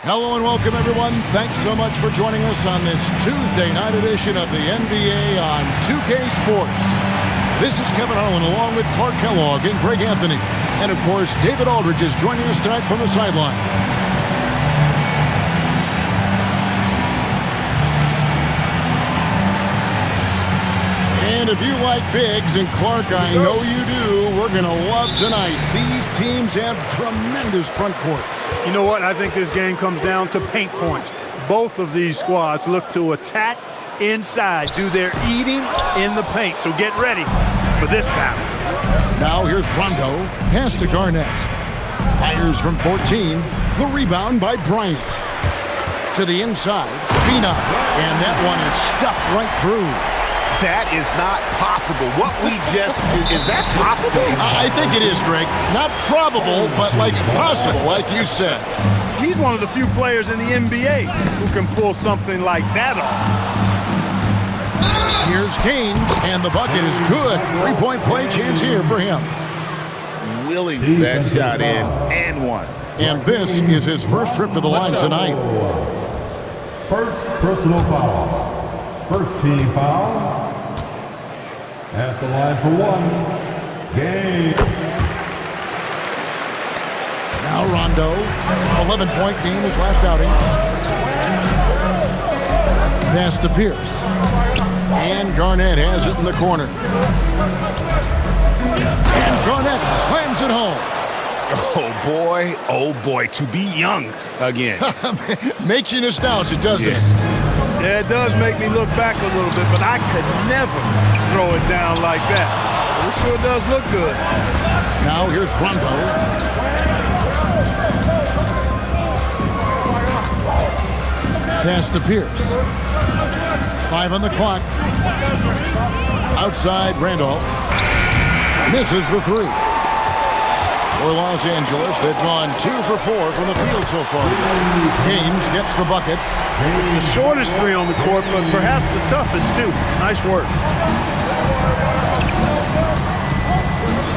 Hello and welcome, everyone. Thanks so much for joining us on this Tuesday night edition of the NBA on 2K Sports. This is Kevin Harlan along with Clark Kellogg and Greg Anthony. And, of course, David Aldridge is joining us tonight from the sideline. And if you like bigs, and Clark, I know you do, we're going to love tonight. These teams have tremendous front courts. You know what? I think this game comes down to paint points. Both of these squads look to attack inside, do their eating in the paint. So get ready for this battle. Now here's Rondo. Pass to Garnett. Fires from 14. The rebound by Bryant. To the inside. Phenom. And that one is stuffed right through. That is not possible. What we just, is that possible? I think it is, Greg. Not probable, but like possible, like you said. He's one of the few players in the NBA who can pull something like that off. Here's Gaines, and the bucket is good. Three-point play chance here for him. Willing that shot in and one. And this is his first trip to the line tonight. First personal foul. First team foul. At the line for one. Game. Now Rondo. 11-point game his last outing. Pass to Pierce. And Garnett has it in the corner. And Garnett slams it home. Oh boy, to be young again. Makes you nostalgic, doesn't it? Yeah, it does make me look back a little bit, but I could never throw it down like that. It sure does look good. Now here's Rondo. Pass to Pierce. 5 on the clock. Outside Randolph. Misses the three. For Los Angeles, they've gone 2 for 4 from the field so far. Gaines gets the bucket. It's the shortest three on the court, but perhaps the toughest too. Nice work.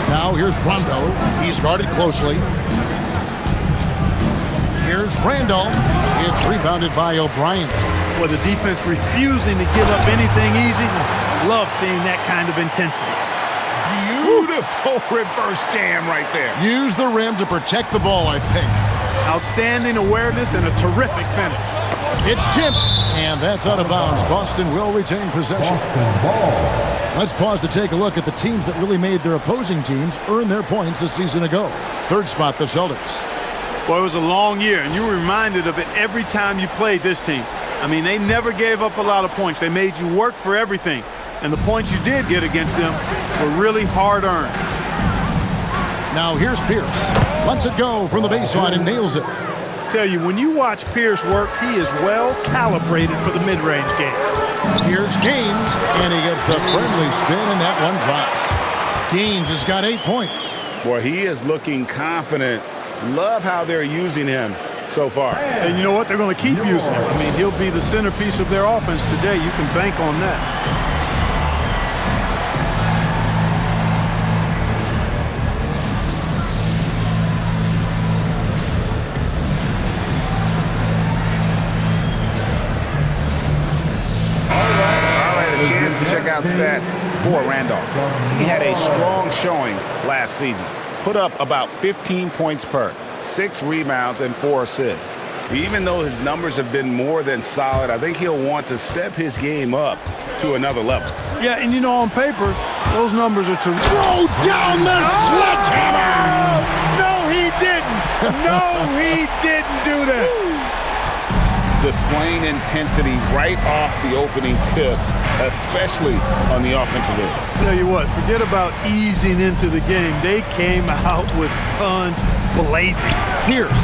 Now here's Rondo. He's guarded closely. Here's Randolph. It's rebounded by O'Brien. With the defense refusing to give up anything easy, love seeing that kind of intensity. Beautiful reverse jam right there. Use the rim to protect the ball, I think. Outstanding awareness and a terrific finish. It's tipped, and that's out of bounds. Boston will retain possession. Let's pause to take a look at the teams that really made their opposing teams earn their points a season ago. Third spot, the Celtics. Well, it was a long year, and you were reminded of it every time you played this team. I mean, they never gave up a lot of points. They made you work for everything. And the points you did get against them were really hard-earned. Now here's Pierce. Lets it go from the baseline and nails it. Tell you, when you watch Pierce work, he is well calibrated for the mid-range game. Here's Gaines, and he gets the friendly spin, and that one drops. Gaines has got 8 points. Boy, he is looking confident. Love how they're using him so far. And you know what? They're going to keep using him. I mean, he'll be the centerpiece of their offense today. You can bank on that. Check out stats for Randolph. He had a strong showing last season. Put up about 15 points per, 6 rebounds, and 4 assists. Even though his numbers have been more than solid, I think he'll want to step his game up to another level. Yeah, and you know, on paper, those numbers are terrific. Throw down the sledgehammer! No, he didn't. No, he didn't do that. Displaying intensity right off the opening tip, especially on the offensive end. Tell you what, forget about easing into the game. They came out with guns blazing. Here's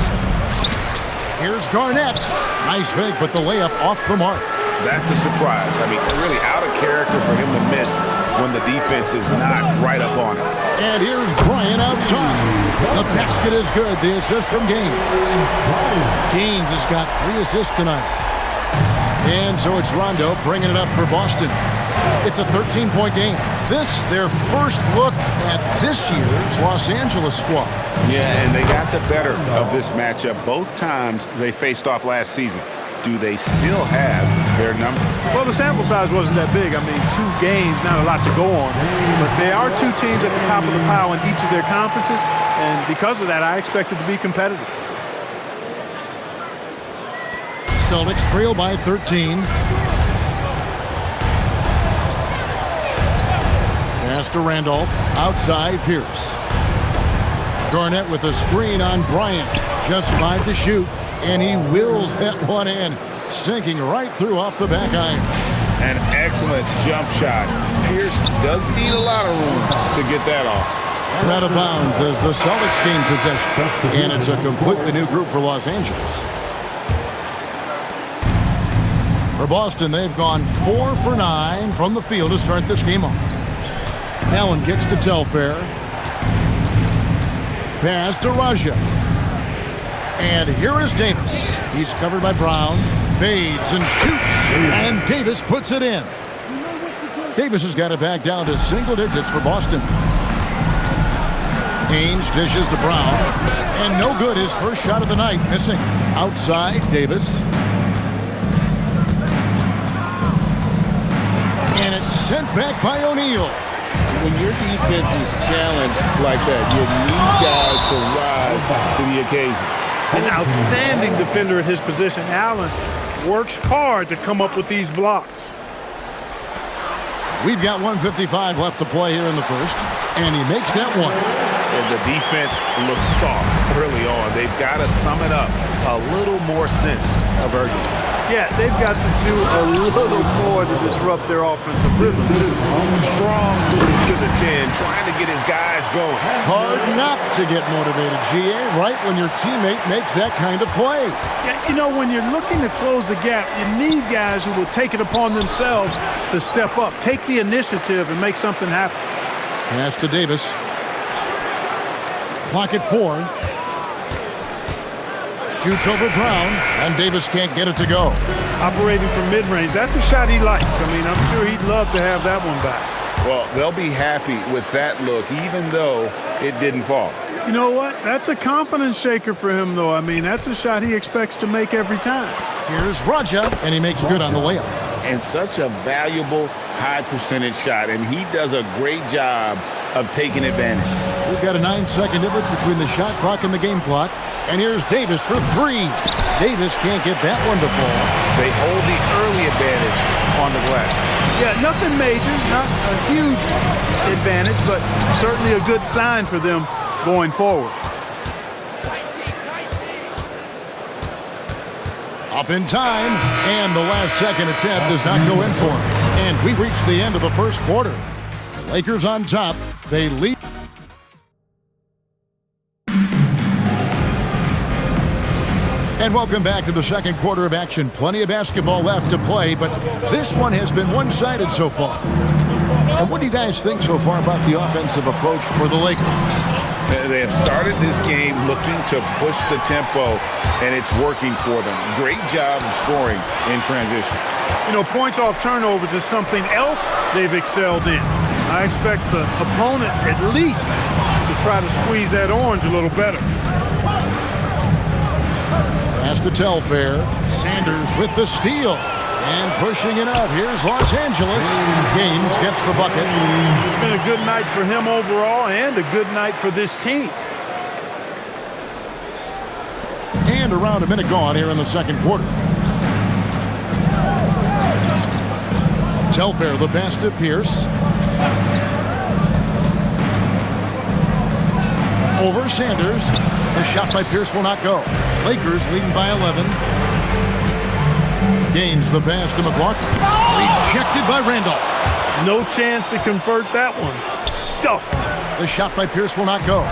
Garnett. Nice fake, but the layup off the mark. That's a surprise. I mean, really out of character for him to miss when the defense is not right up on him. And here's Bryant outside. The basket is good. The assist from Gaines. Gaines has got 3 assists tonight. And so it's Rondo bringing it up for Boston. It's a 13-point game. This, their first look at this year's Los Angeles squad. Yeah, and they got the better of this matchup both times they faced off last season. Do they still have their number? Well, the sample size wasn't that big. I mean, 2 games, not a lot to go on. But they are 2 teams at the top of the pile in each of their conferences. And because of that, I expect it to be competitive. Celtics trail by 13. Pass to Randolph. Outside, Pierce. Garnett with a screen on Bryant. Just 5 to shoot. And he wills that one in, sinking right through off the back iron. An excellent jump shot. Pierce doesn't need a lot of room to get that off. And out of bounds as the Celtics gain possession. And it's a completely new group for Los Angeles. For Boston, they've gone 4 for 9 from the field to start this game off. Allen kicks to Telfair. Pass to Raja. And here is Davis. He's covered by Brown. Fades and shoots. And Davis puts it in. Davis has got it back down to single digits for Boston. Haynes dishes to Brown. And no good. His first shot of the night missing. Outside, Davis. And it's sent back by O'Neal. When your defense is challenged like that, you need guys to rise to the occasion. An outstanding defender at his position. Allen works hard to come up with these blocks. We've got 1:55 left to play here in the first, and he makes that one. And the defense looks soft early on. They've got to sum it up. A little more sense of urgency. Yeah, they've got to do a little more to disrupt their offensive rhythm. Strong move to the 10, trying to get his guys going. Hard not to get motivated, GA, right when your teammate makes that kind of play. Yeah, you know, when you're looking to close the gap, you need guys who will take it upon themselves to step up, take the initiative, and make something happen. Pass to Davis. Clock at 4. Shoots over Brown, and Davis can't get it to go. Operating from mid-range, that's a shot he likes. I mean, I'm sure he'd love to have that one back. Well, they'll be happy with that look, even though it didn't fall. You know what? That's a confidence shaker for him, though. I mean, that's a shot he expects to make every time. Here's Raja, and he makes good on the layup. And such a valuable, high-percentage shot, and he does a great job of taking advantage. We've got a 9-second difference between the shot clock and the game clock. And here's Davis for 3. Davis can't get that one to fall. They hold the early advantage on the glass. Yeah, nothing major, not a huge advantage, but certainly a good sign for them going forward. Up in time, and the last second attempt does not go in for him. And we reach the end of the first quarter. The Lakers on top. They lead. And welcome back to the second quarter of action. Plenty of basketball left to play, but this one has been one-sided so far. And what do you guys think so far about the offensive approach for the Lakers? They have started this game looking to push the tempo, and it's working for them. Great job of scoring in transition. You know, points off turnovers is something else they've excelled in. I expect the opponent at least to try to squeeze that orange a little better. Pass to Telfair. Sanders with the steal. And pushing it up. Here's Los Angeles. Gaines gets the bucket. It's been a good night for him overall and a good night for this team. And around a minute gone here in the second quarter. Telfair, the pass to Pierce. Over Sanders. The shot by Pierce will not go. Lakers leading by 11. Gains the pass to McLaughlin. Rejected by Randolph. No chance to convert that one. Stuffed. The shot by Pierce will not go.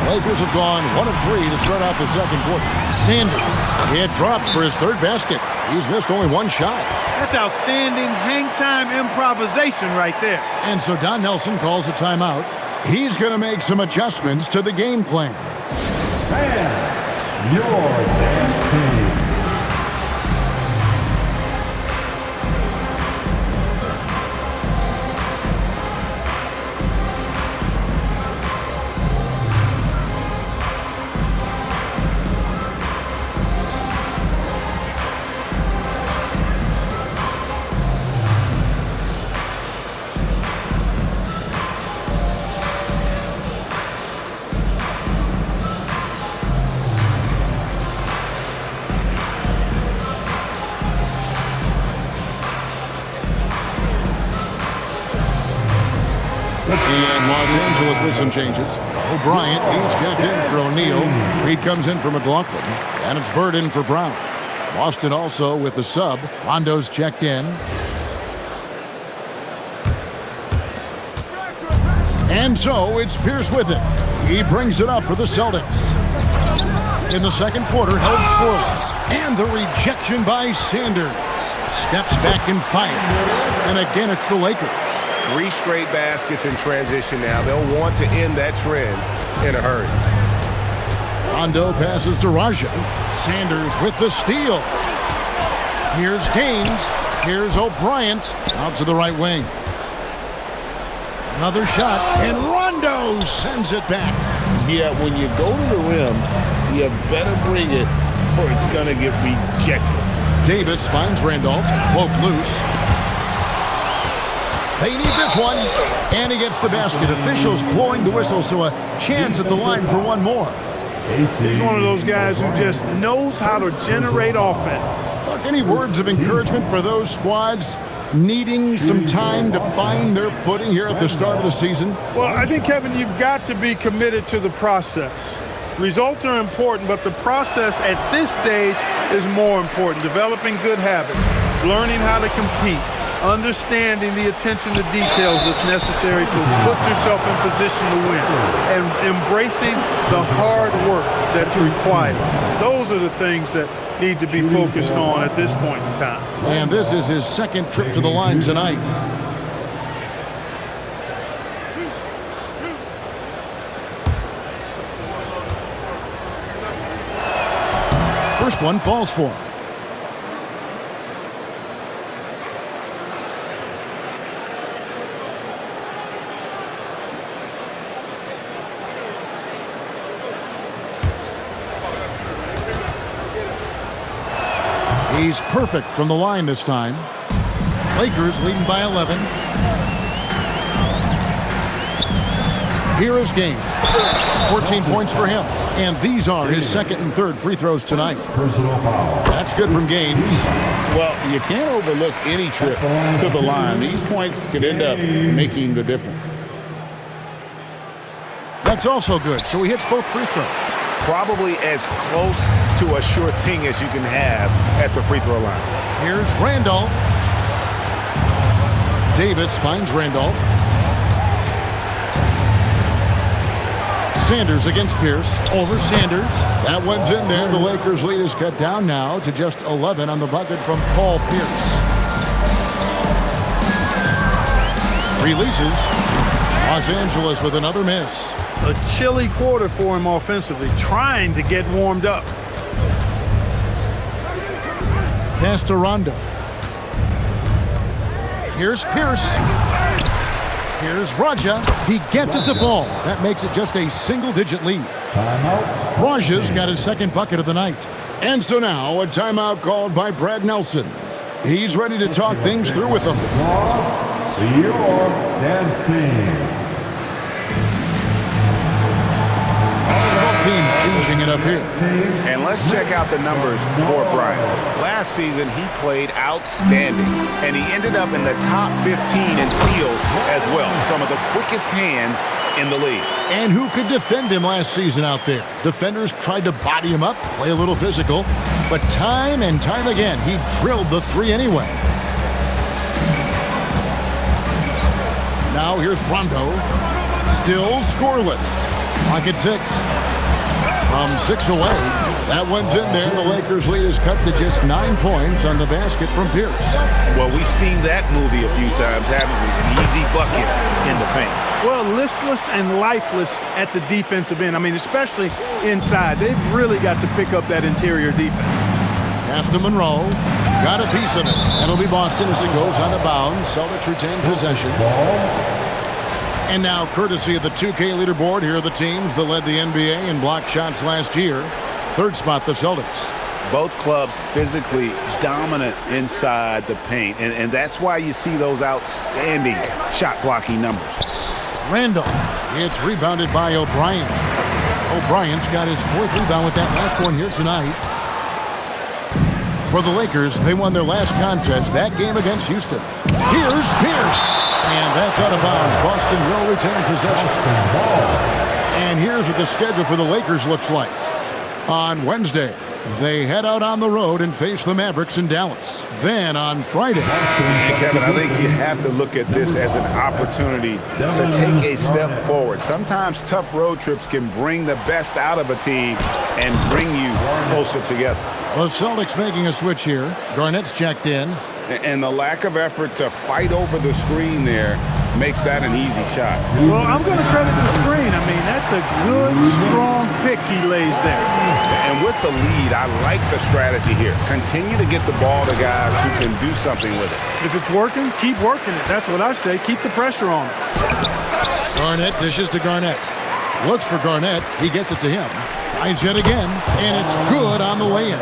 Lakers have gone 1 of 3 to start out the second quarter. Sanders, he had dropped for his third basket. He's missed only one shot. That's outstanding hang-time improvisation right there. And so Don Nelson calls a timeout. He's going to make some adjustments to the game plan. Man, your dance team. And Los Angeles with some changes. O'Bryant, he's checked in for O'Neal. Reed comes in for McLaughlin. And it's Bird in for Brown. Boston also with the sub. Rondo's checked in. And so it's Pierce with it. He brings it up for the Celtics. In the second quarter, held scoreless. And the rejection by Sanders. Steps back and fires. And again, it's the Lakers. 3 straight baskets in transition now. They'll want to end that trend in a hurry. Rondo passes to Raja. Sanders with the steal. Here's Gaines. Here's O'Bryant. Out to the right wing. Another shot. And Rondo sends it back. Yeah, when you go to the rim, you better bring it or it's going to get rejected. Davis finds Randolph. Poke loose. They need this one. And he gets the basket. Officials blowing the whistle, so a chance at the line for one more. He's one of those guys who just knows how to generate offense. Look, any words of encouragement for those squads needing some time to find their footing here at the start of the season? Well, I think, Kevin, you've got to be committed to the process. Results are important, but the process at this stage is more important. Developing good habits, learning how to compete, understanding the attention to details that's necessary to put yourself in position to win, and embracing the hard work that's required. Those are the things that need to be focused on at this point in time. And this is his second trip to the line tonight. First one falls for him. He's perfect from the line this time. Lakers leading by 11. Here is Gaines. 14 points for him. And these are his second and third free throws tonight. Personal foul. That's good from Gaines. Well, you can't overlook any trip to the line. These points could end up making the difference. That's also good. So he hits both free throws. Probably as close to a sure thing as you can have at the free throw line. Here's Randolph. Davis finds Randolph. Sanders against Pierce. Over Sanders. That one's in there. The Lakers' lead is cut down now to just 11 on the bucket from Paul Pierce. Releases. Los Angeles with another miss. A chilly quarter for him offensively, trying to get warmed up. Pass to Rondo. Here's Pierce. Here's Raja. He gets it to fall. That makes it just a single-digit lead. Timeout. Raja's got his second bucket of the night. And so now a timeout called by Brad Nelson. He's ready to talk things through with them. Your dance team. Both teams choose finishing it up here. And let's check out the numbers for Bryant. Last season, he played outstanding, and he ended up in the top 15 in steals as well. Some of the quickest hands in the league. And who could defend him last season out there? Defenders tried to body him up, play a little physical, but time and time again, he drilled the three anyway. Now here's Rondo, still scoreless. Clock at 6. From 6 away, that one's in there. The Lakers' lead is cut to just 9 points on the basket from Pierce. Well, we've seen that movie a few times, haven't we? An easy bucket in the paint. Well, listless and lifeless at the defensive end. I mean, especially inside. They've really got to pick up that interior defense. Pass to Monroe. Got a piece of it. That'll be Boston as it goes out of bounds. Celtics retain possession. And now, courtesy of the 2K leaderboard, here are the teams that led the NBA in block shots last year. Third spot, the Celtics. Both clubs physically dominant inside the paint, and that's why you see those outstanding shot-blocking numbers. Randolph. It's rebounded by O'Brien. O'Brien's got his 4th rebound with that last one here tonight. For the Lakers, they won their last contest, that game against Houston. Here's Pierce. And that's out of bounds. Boston will retain possession. And here's what the schedule for the Lakers looks like. On Wednesday, they head out on the road and face the Mavericks in Dallas. Then on Friday. Kevin, I think you have to look at this as an opportunity to take a step forward. Sometimes tough road trips can bring the best out of a team and bring you closer together. The Celtics making a switch here. Garnett's checked in. And the lack of effort to fight over the screen there makes that an easy shot. Well, I'm going to credit the screen. I mean, that's a good, strong pick he lays there. And with the lead, I like the strategy here. Continue to get the ball to guys who can do something with it. If it's working, keep working it. That's what I say. Keep the pressure on him. Garnett dishes to Garnett. Looks for Garnett. He gets it to him. Tries yet again, and it's good on the way in.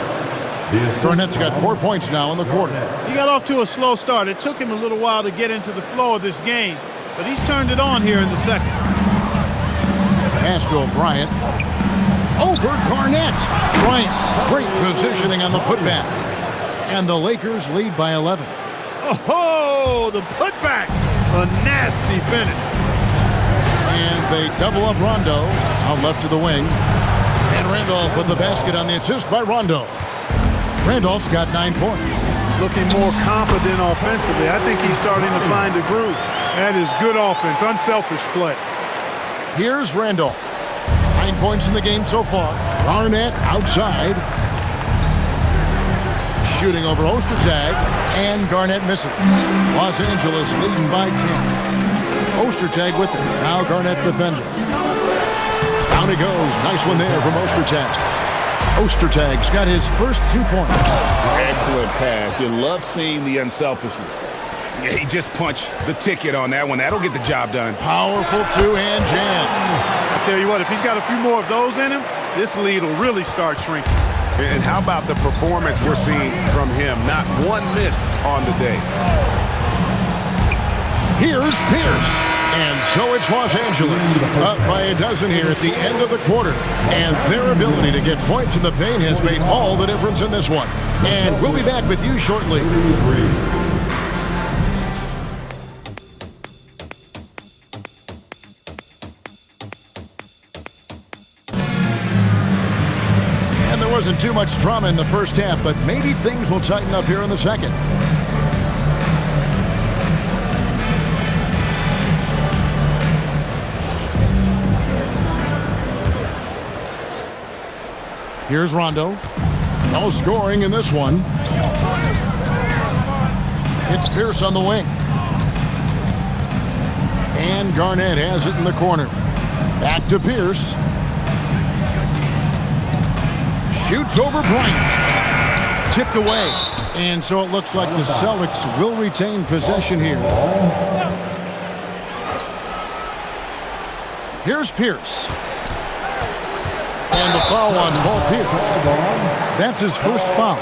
Garnett's got 4 points now in the quarter. He got off to a slow start. It took him a little while to get into the flow of this game, but he's turned it on here in the second. Pass to O'Brien. Over Garnett. Bryant. Great positioning on the putback. And the Lakers lead by 11. Oh, the putback. A nasty finish. And they double up Rondo. Out left to the wing. And Randolph with the basket on the assist by Rondo. Randolph's got 9 points. Looking more confident offensively. I think he's starting to find a groove. That is good offense, unselfish play. Here's Randolph. 9 points in the game so far. Garnett outside. Shooting over Ostertag, and Garnett misses. Los Angeles leading by 10. Ostertag with it. Now Garnett defending. Down he goes. Nice one there from Ostertag. Ostertag's got his first 2 points. Excellent pass. You love seeing the unselfishness. Yeah, he just punched the ticket on that one. That'll get the job done. Powerful two-hand jam. I tell you what, if he's got a few more of those in him, this lead will really start shrinking. And how about the performance we're seeing from him? Not one miss on the day. Here's Pierce. And so it's Los Angeles up by a dozen here at the end of the quarter. And their ability to get points in the paint has made all the difference in this one. And we'll be back with you shortly. And there wasn't too much drama in the first half, but maybe things will tighten up here in the second. Here's Rondo. No scoring in this one. It's Pierce on the wing. And Garnett has it in the corner. Back to Pierce. Shoots over Bryant. Tipped away. And so it looks like the Celtics will retain possession here. Here's Pierce. And the foul on Paul Pierce. That's his first foul.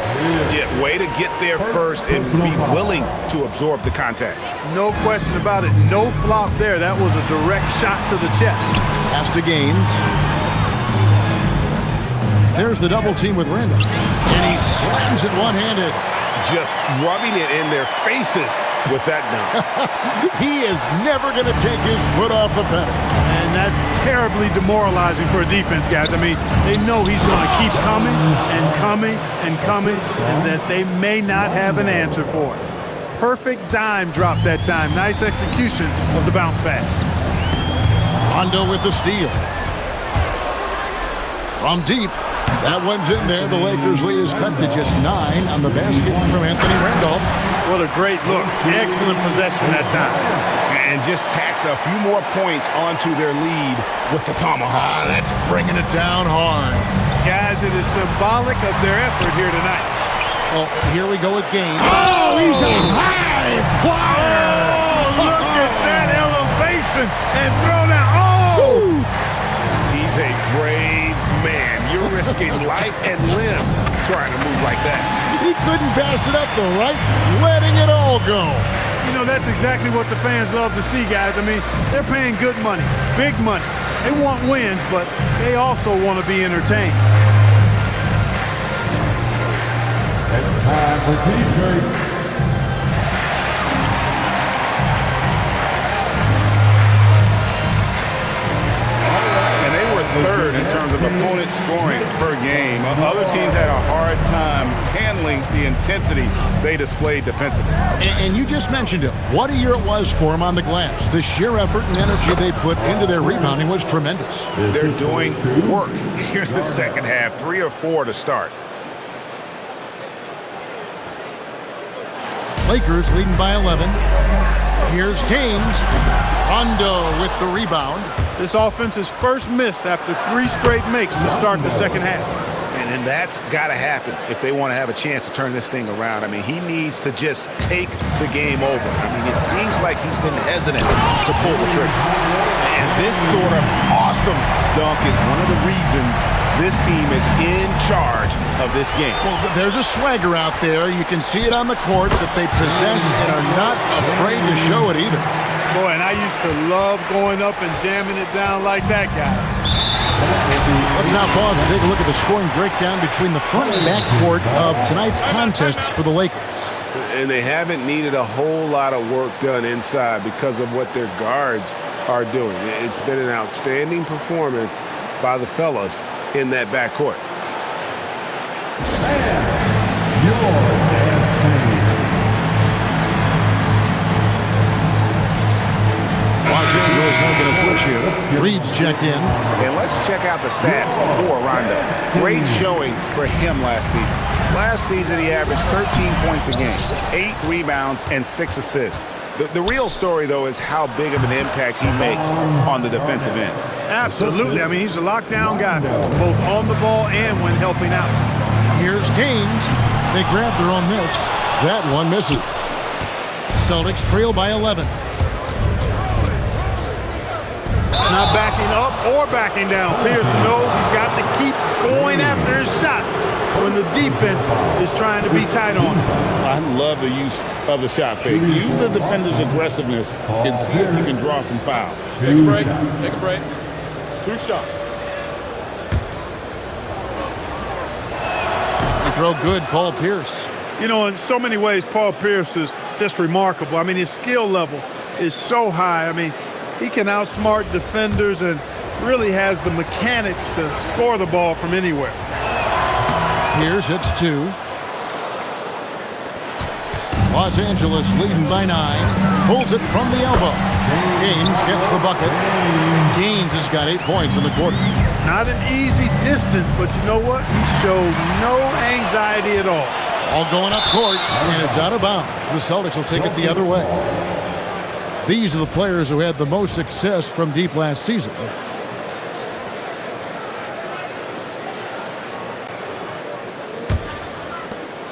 Yeah, way to get there first and be willing to absorb the contact. No question about it. No flop there. That was a direct shot to the chest. Pass to Gaines. There's the double team with Randall. And he slams it one-handed. Just rubbing it in their faces with that dunk. He is never going to take his foot off the pedal. And that's terribly demoralizing for a defense, guys. I mean, they know he's going to keep coming and coming and coming, and that they may not have an answer for it. Perfect dime drop that time. Nice execution of the bounce pass. Rondo with the steal. From deep. That one's in there. The Lakers lead is cut to just 9 on the basket from Anthony Randolph. What a great look. Excellent possession that time. And just tacks a few more points onto their lead with the tomahawk. That's bringing it down hard. Guys, it is symbolic of their effort here tonight. Oh, here we go with Gaines. Oh, he's a high flyer. Oh, look at that elevation and throw down. Oh! He's a brave man. You're risking life and limb trying to move like that. He couldn't pass it up the right, letting it all go. You know, that's exactly what the fans love to see, guys. I mean, they're paying good money, big money. They want wins, but they also want to be entertained. It's time for Detroit. Third in terms of opponent scoring per game. Other teams had a hard time handling the intensity they displayed defensively. And you just mentioned it. What a year it was for them on the glass. The sheer effort and energy they put into their rebounding was tremendous. They're doing work here in the second half. 3 or 4 to start. Lakers leading by 11. Here's Gaines. Rondo with the rebound. This offense's first miss after 3 straight makes to start the second half. And that's got to happen if they want to have a chance to turn this thing around. I mean, he needs to just take the game over. I mean, it seems like he's been hesitant to pull the trigger. And this sort of awesome dunk is one of the reasons this team is in charge of this game. Well, there's a swagger out there. You can see it on the court that they possess and are not afraid to show it either. Boy, and I used to love going up and jamming it down like that, guys. Let's now pause and take a look at the scoring breakdown between the front and back court of tonight's contests for the Lakers. And they haven't needed a whole lot of work done inside because of what their guards are doing. It's been an outstanding performance by the fellas in that backcourt. Los Angeles not going to switch here. Reed's checked in. And let's check out the stats for Rondo. Great showing for him last season. Last season, he averaged 13 points a game, 8 rebounds, and 6 assists. The real story, though, is how big of an impact he makes on the defensive end. Absolutely. I mean, he's a lockdown guy for them, both on the ball and when helping out. Here's Gaines. They grab their own miss. That one misses. Celtics trail by 11. Not backing up or backing down. Pierce knows he's got to keep going after his shot when the defense is trying to be tight on him. I love the use of the shot fake. Use the defender's aggressiveness and see if you can draw some fouls. Take a break. Take a break. 2 shots. They throw good, Paul Pierce. You know, in so many ways, Paul Pierce is just remarkable. I mean, his skill level is so high. I mean, he can outsmart defenders and really has the mechanics to score the ball from anywhere. Pierce hits 2. Los Angeles leading by 9. Pulls it from the elbow. Gaines gets the bucket. Gaines has got 8 points in the quarter. Not an easy distance, but you know what? He showed no anxiety at all. All going up court, and it's out of bounds. The Celtics will take it the other way. These are the players who had the most success from deep last season.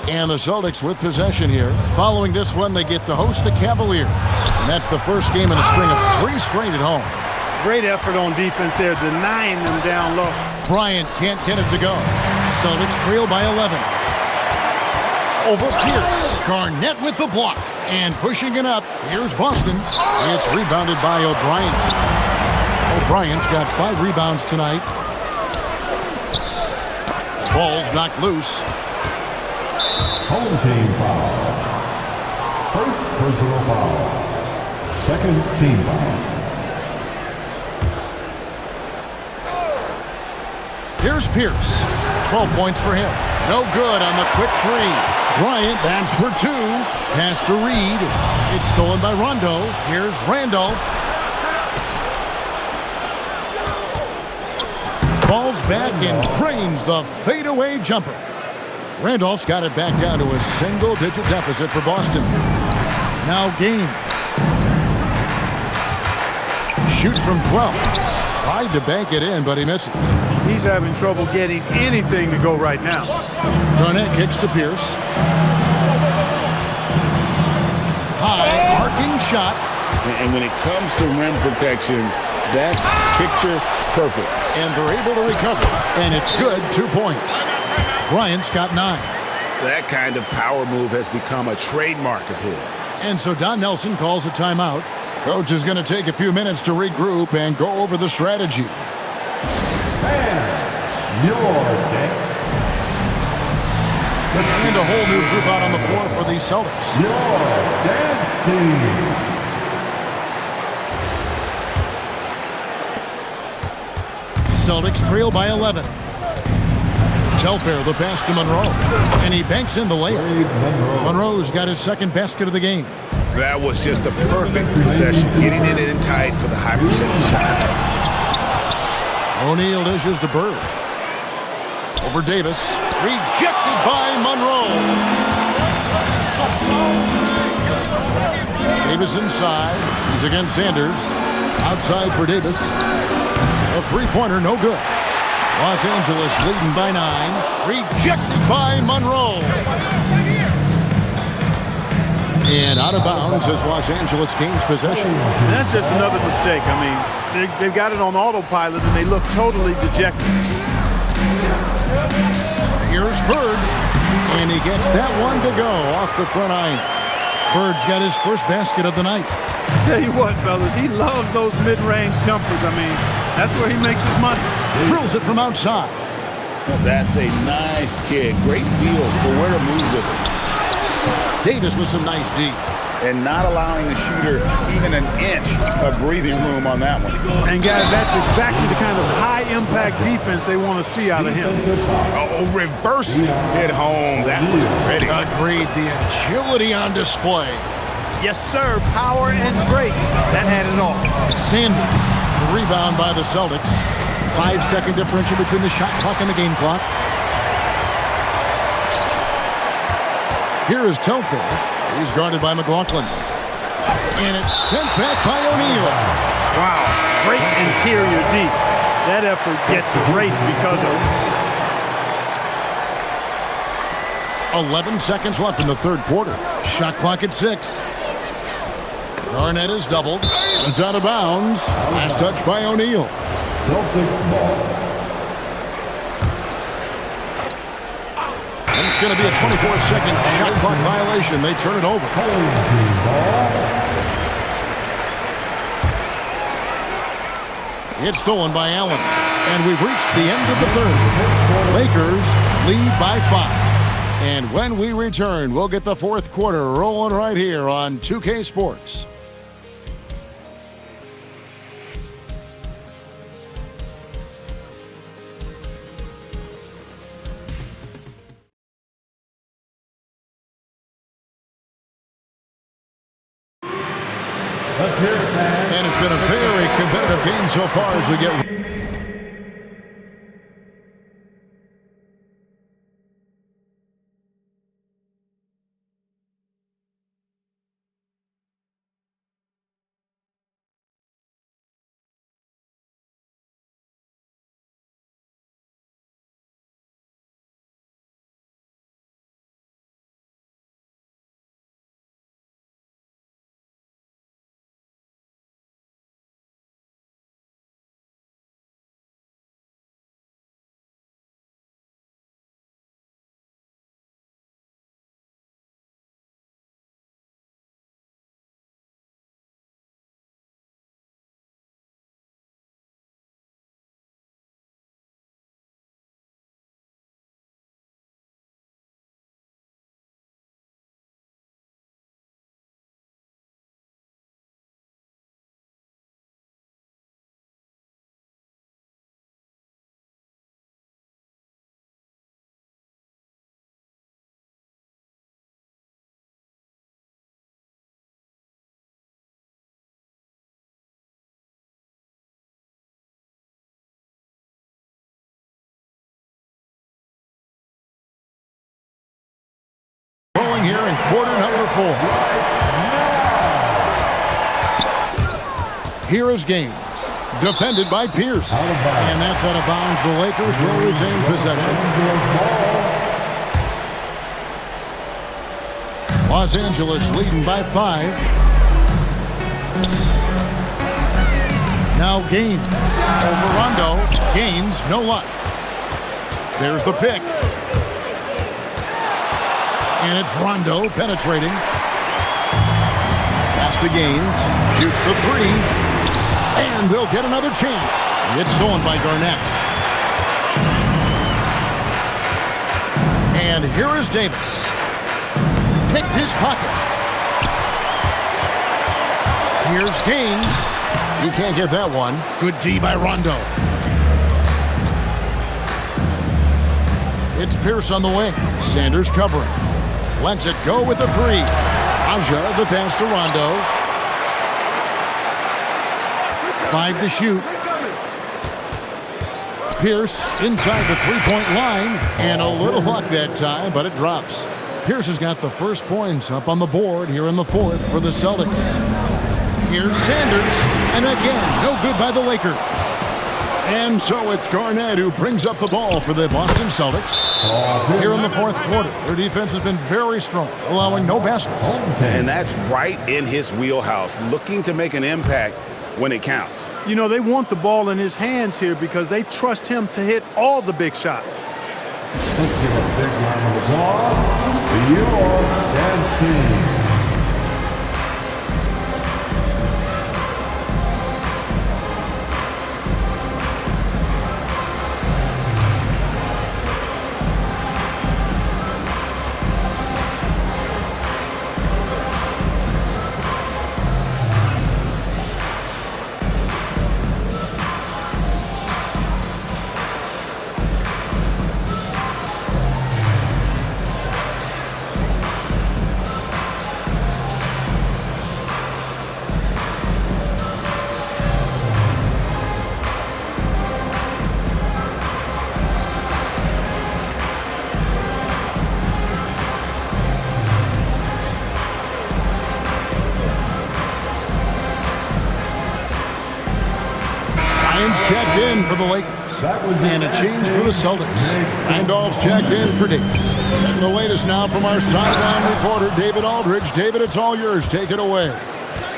And the Celtics with possession here. Following this one, they get to host the Cavaliers. And that's the first game in a string of 3 straight at home. Great effort on defense there, denying them down low. Bryant can't get it to go. Celtics trail by 11. Over Pierce. Garnett with the block. And pushing it up, here's Boston. It's rebounded by O'Brien. O'Brien's got 5 rebounds tonight. Ball's knocked loose. Home team foul. First personal foul. Second team foul. Here's Pierce. 12 points for him. No good on the quick three. Bryant backs for two. Pass to Reed. It's stolen by Rondo. Here's Randolph. Falls back and drains the fadeaway jumper. Randolph's got it back down to a single-digit deficit for Boston. Now Gaines. Shoots from 12. Tried to bank it in, but he misses. He's having trouble getting anything to go right now. Garnett kicks to Pierce. High, arcing shot. And when it comes to rim protection, that's picture perfect. And they're able to recover. And it's good, 2 points. Bryant's got 9. That kind of power move has become a trademark of his. And so Don Nelson calls a timeout. Coach is going to take a few minutes to regroup and go over the strategy. And your deck. And a whole new group out on the floor for the Celtics. Your dance team. Celtics trail by 11. Telfair the pass to Monroe. And he banks in the layup. Monroe's got his second basket of the game. That was just a perfect possession, getting it in tight for the high percentage shot. O'Neal dishes to Bird. Over Davis. Rejected by Monroe. Davis inside. He's against Sanders. Outside for Davis. A three-pointer, no good. Los Angeles leading by 9. Rejected by Monroe. And out of bounds as Los Angeles gains possession. And that's just another mistake. I mean, they've got it on autopilot, and they look totally dejected. Here's Bird. And he gets that one to go off the front iron. Bird's got his first basket of the night. Tell you what, fellas, he loves those mid-range jumpers. I mean, that's where he makes his money. Drills it from outside. That's a nice kick. Great feel for where to move with it. Davis with some nice D. And not allowing the shooter even an inch of breathing room on that one. And guys, that's exactly the kind of high-impact defense they want to see out of him. Oh, reversed at home. That was pretty. Agreed. The agility on display. Yes, sir. Power and grace. That had it all. Sanders. The rebound by the Celtics. 5-second differential between the shot clock and the game clock. Here is Telfair. He's guarded by McLaughlin. And it's sent back by O'Neal. Wow. Great interior D. That effort gets erased because of 11 seconds left in the third quarter. Shot clock at 6. Garnett is doubled. It's out of bounds. Last touch by O'Neal. Celtics ball. And it's going to be a 24-second shot clock violation. They turn it over. Home team ball. It's stolen by Allen. And we've reached the end of the third. Lakers lead by 5. And when we return, we'll get the fourth quarter rolling right here on 2K Sports. Let's hear it, man. And it's been a very competitive game so far as we get 4. Here is Gaines. Defended by Pierce. And that's out of bounds. The Lakers will retain possession. Los Angeles leading by 5. Now Gaines over Rondo. Gaines, no luck. There's the pick. And it's Rondo penetrating. Pass to Gaines. Shoots the 3. And they'll get another chance. It's stolen by Garnett. And here is Davis. Picked his pocket. Here's Gaines. He can't get that one. Good D by Rondo. It's Pierce on the wing. Sanders covering. Lets it go with the 3. Aja, the pass to Rondo. 5 to shoot. Pierce inside the three-point line. And a little luck that time, but it drops. Pierce has got the first points up on the board here in the 4th for the Celtics. Here's Sanders. And again, no good by the Lakers. And so it's Garnett who brings up the ball for the Boston Celtics. Here in the 4th quarter, their defense has been very strong, allowing no baskets. And that's right in his wheelhouse, looking to make an impact when it counts. You know, they want the ball in his hands here because they trust him to hit all the big shots. Let's give a big round of applause to your dance team. Checked in for the Lakers. And a change for the Celtics. Randolph's checked in for Davis. And the latest now from our sideline reporter, David Aldridge. David, it's all yours. Take it away.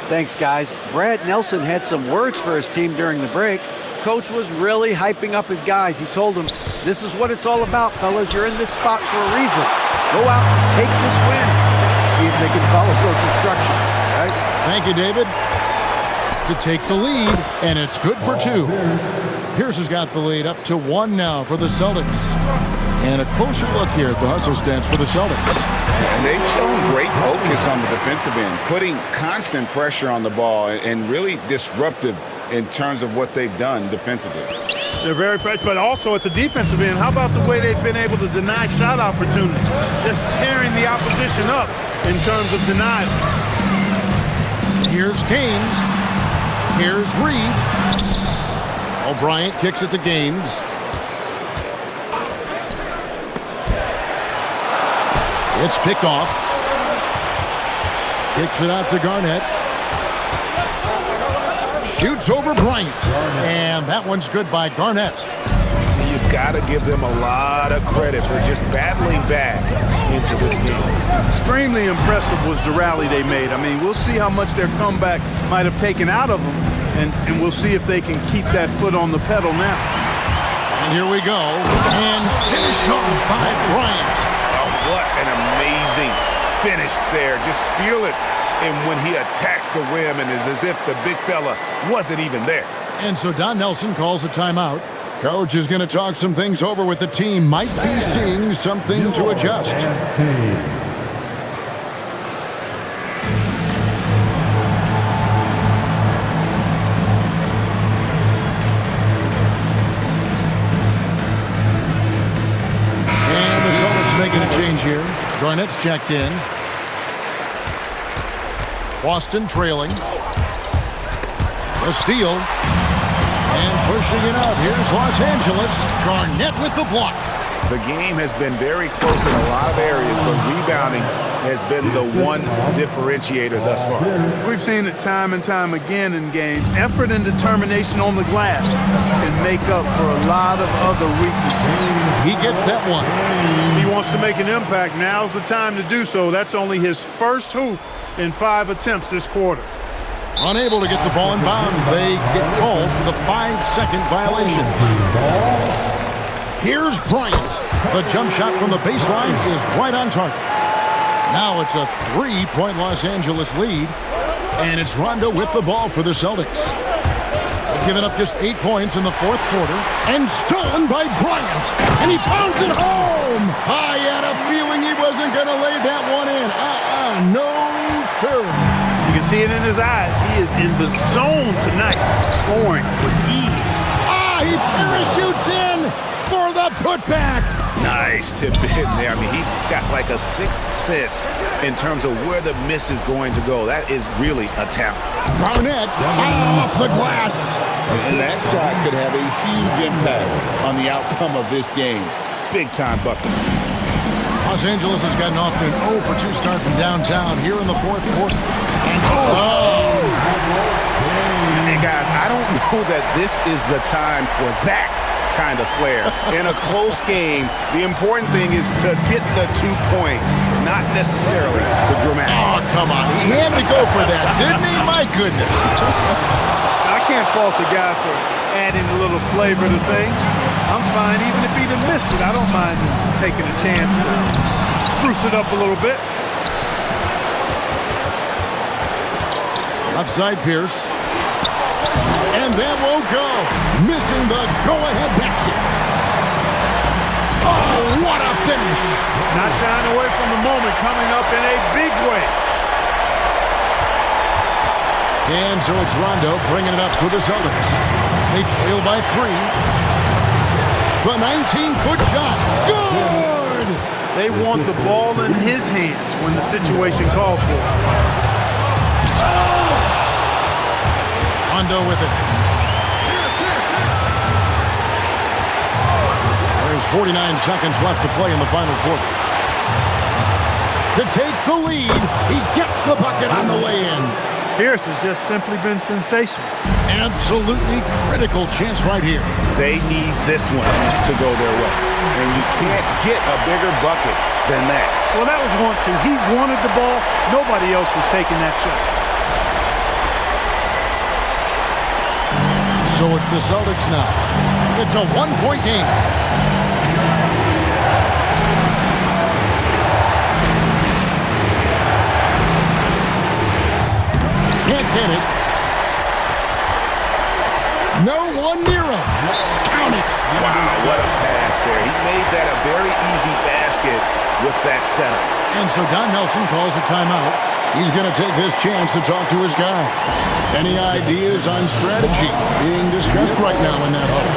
Thanks, guys. Brad Nelson had some words for his team during the break. Coach was really hyping up his guys. He told them, this is what it's all about, fellas. You're in this spot for a reason. Go out and take this win. See if they can follow Coach's instructions. Guys? Thank you, David. To take the lead, and it's good for 2. Pierce has got the lead up to 1 now for the Celtics. And a closer look here at the hustle stats for the Celtics. And they've shown great focus on the defensive end, putting constant pressure on the ball and really disruptive in terms of what they've done defensively. They're very fresh, but also at the defensive end, how about the way they've been able to deny shot opportunities? Just tearing the opposition up in terms of denial. Here's Gaines. Here's Reed. O'Bryant kicks it to Gaines. It's picked off. Kicks it out to Garnett. Shoots over Bryant. And that one's good by Garnett. You've got to give them a lot of credit for just battling back into this game. Extremely impressive was the rally they made. I mean, we'll see how much their comeback might have taken out of them, and we'll see if they can keep that foot on the pedal now. And here we go. And finish off by Bryant. Oh, what an amazing finish there. Just fearless. And when he attacks the rim, and it's as if the big fella wasn't even there. And so Don Nelson calls a timeout. Coach is going to talk some things over with the team. Might be seeing something to adjust. And the Celtics making a change here. Garnett's checked in. Boston trailing. The steal. And pushing it out. Here's Los Angeles. Garnett with the block. The game has been very close in a lot of areas, but rebounding has been the one differentiator thus far. We've seen it time and time again in games. Effort and determination on the glass can make up for a lot of other weaknesses. He gets that one. If he wants to make an impact, now's the time to do so. That's only his first hoop in 5 attempts this quarter. Unable to get the ball in bounds. They get called for the 5-second violation. Here's Bryant. The jump shot from the baseline is right on target. Now it's a 3-point Los Angeles lead, and it's Rondo with the ball for the Celtics. They've given up just 8 points in the fourth quarter, and stolen by Bryant, and he pounds it home. I had a feeling he wasn't going to lay that one in. No, sir. You can see it in his eyes. He is in the zone tonight, scoring with ease. He parachutes in for the putback. Nice tip in there. I mean, he's got like a sixth sense in terms of where the miss is going to go. That is really a talent. Garnett off the glass. And that shot could have a huge impact on the outcome of this game. Big-time bucket. Los Angeles has gotten off to an 0 for 2 start from downtown here in the fourth quarter. And guys, I don't know that this is the time for that kind of flair. In a close game, the important thing is to get the 2 points, not necessarily the dramatic. Oh, come on. He had to go for that, didn't he? My goodness. I can't fault the guy for adding a little flavor to things. I'm fine even if he'd have missed it. I don't mind taking a chance to spruce it up a little bit. Offside Pierce. And that won't go. Missing the go-ahead basket. Oh, what a finish. Not shying away from the moment, coming up in a big way. And so it's Rondo bringing it up to the Celtics. They trail by 3. The 19-foot shot. Good! They want the ball in his hands when the situation called for it. Rondo with it. There's 49 seconds left to play in the final quarter. To take the lead, he gets the bucket on the lay-in. Pierce has just simply been sensational. Absolutely critical chance right here. They need this one to go their way. And you can't get a bigger bucket than that. Well, that was 1-2. He wanted the ball. Nobody else was taking that shot. So it's the Celtics now. It's a 1-point game. Can't get it. No one near him. Count it. Wow, what a pass there. He made that a very easy basket with that setup. And so Don Nelson calls a timeout. He's going to take this chance to talk to his guy. Any ideas on strategy being discussed right now in that huddle?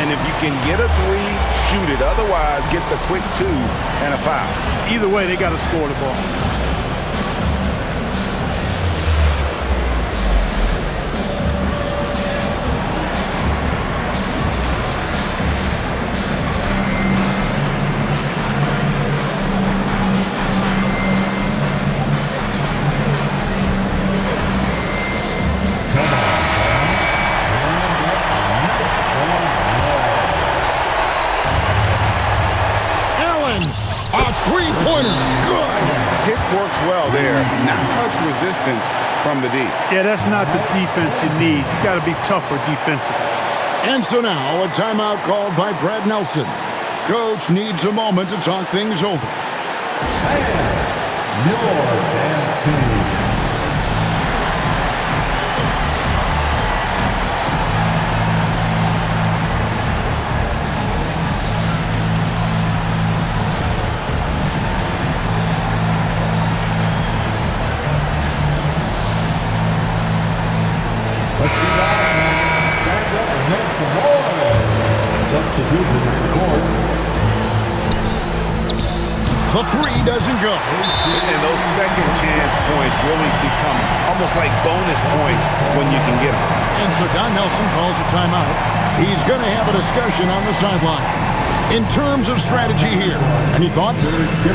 And if you can get a 3, shoot it. Otherwise, get the quick 2 and a foul. Either way, they got to score the ball. Resistance from the D. Yeah, that's not the defense you need. You got to be tougher defensively. And so now a timeout called by Brad Nelson. Coach needs a moment to talk things over. And your dance team. The 3 doesn't go. And those second chance points really become almost like bonus points when you can get them. And so Don Nelson calls a timeout. He's going to have a discussion on the sideline. In terms of strategy here, any thoughts?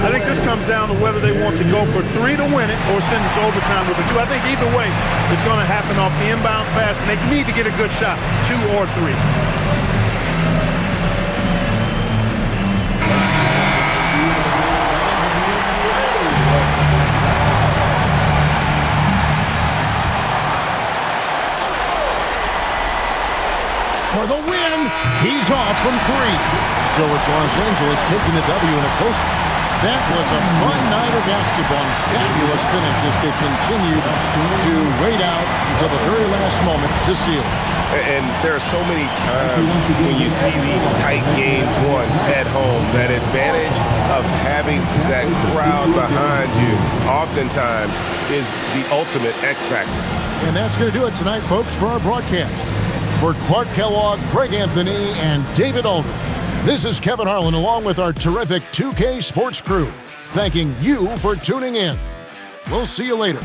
I think this comes down to whether they want to go for 3 to win it or send it to overtime with a 2. I think either way, it's going to happen off the inbounds pass, and they need to get a good shot, 2 or 3. For the win, he's off from 3. So it's Los Angeles taking the W in a close. That was a fun night of basketball and fabulous finish as they continued to wait out until the very last moment to seal it. And there are so many times when you see these tight games won at home, that advantage of having that crowd behind you oftentimes is the ultimate X factor. And that's going to do it tonight, folks, for our broadcast. For Clark Kellogg, Greg Anthony, and David Aldridge, this is Kevin Harlan along with our terrific 2K Sports crew, thanking you for tuning in. We'll see you later.